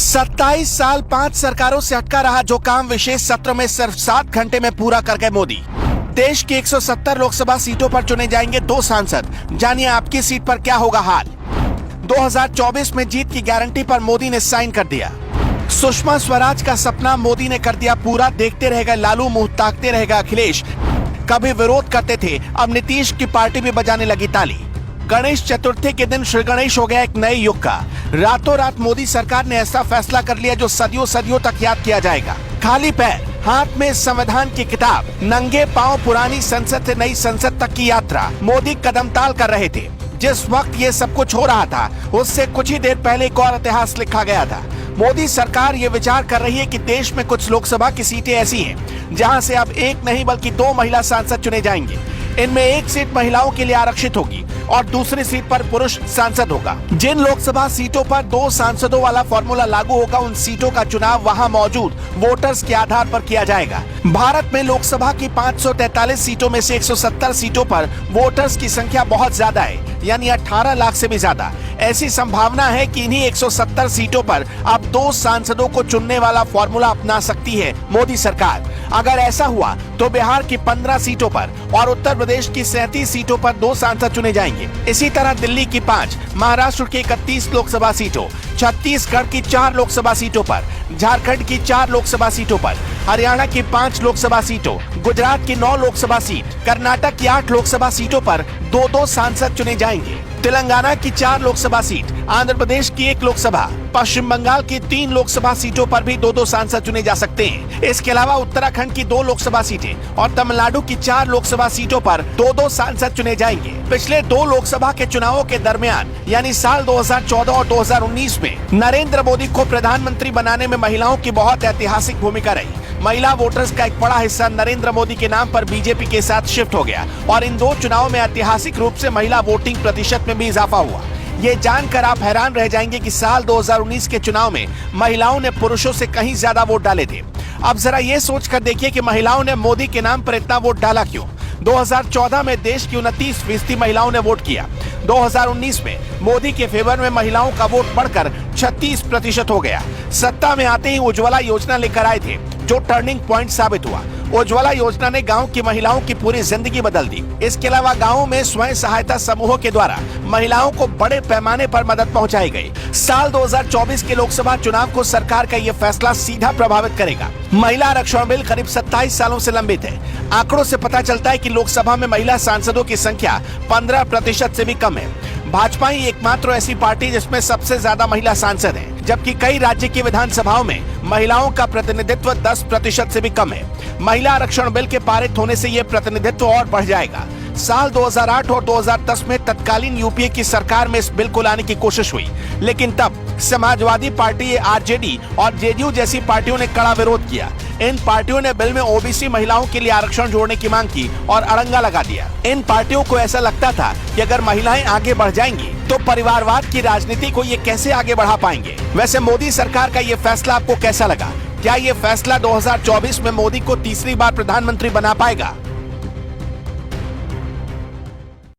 27 साल 5 सरकारों से अटका रहा जो काम विशेष सत्र में सिर्फ 7 घंटे में पूरा कर गए मोदी। देश की 170 लोकसभा सीटों पर चुने जाएंगे 2 सांसद। जानिए आपकी सीट पर क्या होगा हाल। 2024 में जीत की गारंटी पर मोदी ने साइन कर दिया। सुषमा स्वराज का सपना मोदी ने कर दिया पूरा। देखते रह गए लालू, मुंह ताकते रह गए अखिलेश। कभी विरोध करते थे, अब नीतीश की पार्टी भी बजाने लगी ताली। गणेश चतुर्थी के दिन श्री गणेश हो गया एक नए युग का। रातों रात मोदी सरकार ने ऐसा फैसला कर लिया जो सदियों सदियों तक याद किया जाएगा। खाली पैर, हाथ में संविधान की किताब, नंगे पांव पुरानी संसद से नई संसद तक की यात्रा मोदी कदमताल कर रहे थे। जिस वक्त ये सब कुछ हो रहा था उससे कुछ ही देर पहले एक और इतिहास लिखा गया था। मोदी सरकार ये विचार कर रही है कि देश में कुछ लोकसभा की सीटें ऐसी हैं जहां से अब एक नहीं बल्कि 2 महिला सांसद चुने जाएंगे। इनमें एक सीट महिलाओं के लिए आरक्षित होगी और दूसरी सीट पर पुरुष सांसद होगा। जिन लोकसभा सीटों पर 2 सांसदों वाला फॉर्मूला लागू होगा उन सीटों का चुनाव वहां मौजूद वोटर्स के आधार पर किया जाएगा। भारत में लोकसभा की 543 सीटों में से 170 सीटों पर वोटर्स की संख्या बहुत ज्यादा है, यानी 18 लाख से भी ज्यादा। ऐसी संभावना है कि इन्हीं 170 सीटों पर अब 2 सांसदों को चुनने वाला फॉर्मूला अपना सकती है मोदी सरकार। अगर ऐसा हुआ तो बिहार की 15 सीटों पर और उत्तर प्रदेश की 37 सीटों पर 2 सांसद चुने जाएंगे। इसी तरह दिल्ली की 5, महाराष्ट्र की 31 लोकसभा सीटों, छत्तीसगढ़ की 4 लोकसभा सीटों पर, झारखंड की 4 लोकसभा सीटों पर, हरियाणा की 5 लोकसभा सीटों, गुजरात की 9 लोकसभा सीट, कर्नाटक की 8 लोकसभा सीटों पर 2-2 सांसद चुने जाएंगे। तेलंगाना की 4 लोकसभा सीट, आंध्र प्रदेश की 1 लोकसभा, पश्चिम बंगाल की 3 लोकसभा सीटों पर भी 2-2 सांसद चुने जा सकते हैं। इसके अलावा उत्तराखंड की 2 लोकसभा सीटें और तमिलनाडु की 4 लोकसभा सीटों पर 2-2 सांसद चुने जाएंगे। पिछले 2 लोकसभा के चुनावों के दरमियान यानी साल 2014 और 2019 में नरेंद्र मोदी को प्रधानमंत्री बनाने में महिलाओं की बहुत ऐतिहासिक भूमिका रही। महिला वोटर्स का एक बड़ा हिस्सा नरेंद्र मोदी के नाम पर बीजेपी के साथ शिफ्ट हो गया और इन 2 चुनावों में ऐतिहासिक रूप से महिला वोटिंग प्रतिशत में भी इजाफा हुआ। ये जानकर आप हैरान रह जाएंगे कि साल 2019 के चुनाव में महिलाओं ने पुरुषों से कहीं ज्यादा वोट डाले थे। अब जरा ये सोचकर देखिए कि महिलाओं ने मोदी के नाम पर इतना वोट डाला क्यों। 2014 में देश की 29% महिलाओं ने वोट किया। 2019 में मोदी के फेवर में महिलाओं का वोट बढ़कर 36% हो गया। सत्ता में आते ही उज्ज्वला योजना लेकर आए थे जो टर्निंग पॉइंट साबित हुआ। उज्ज्वला योजना ने गांव की महिलाओं की पूरी जिंदगी बदल दी। इसके अलावा गांवों में स्वयं सहायता समूहों के द्वारा महिलाओं को बड़े पैमाने पर मदद पहुंचाई गई। साल 2024 के लोकसभा चुनाव को सरकार का ये फैसला सीधा प्रभावित करेगा। महिला आरक्षण बिल करीब 27 सालों से लंबित है। आंकड़ों से पता चलता है कि लोकसभा में महिला सांसदों की संख्या 15% से भी कम है। भाजपा ही एकमात्र ऐसी पार्टी जिसमें सबसे ज्यादा महिला सांसद हैं, जबकि कई राज्य की विधानसभाओं में महिलाओं का प्रतिनिधित्व 10% से भी कम है। महिला आरक्षण बिल के पारित होने से ये प्रतिनिधित्व और बढ़ जाएगा। साल 2008 और 2010 में तत्कालीन यूपीए की सरकार में इस बिल को लाने की कोशिश हुई, लेकिन तब समाजवादी पार्टी, आरजेडी और जेडीयू जैसी पार्टियों ने कड़ा विरोध किया। इन पार्टियों ने बिल में ओबीसी महिलाओं के लिए आरक्षण जोड़ने की मांग की और अड़ंगा लगा दिया। इन पार्टियों को ऐसा लगता था कि अगर महिलाएं आगे बढ़ जाएंगी तो परिवारवाद की राजनीति को ये कैसे आगे बढ़ा पाएंगे। वैसे मोदी सरकार का ये फैसला आपको कैसा लगा? क्या ये फैसला 2024 में मोदी को तीसरी बार प्रधानमंत्री बना पाएगा?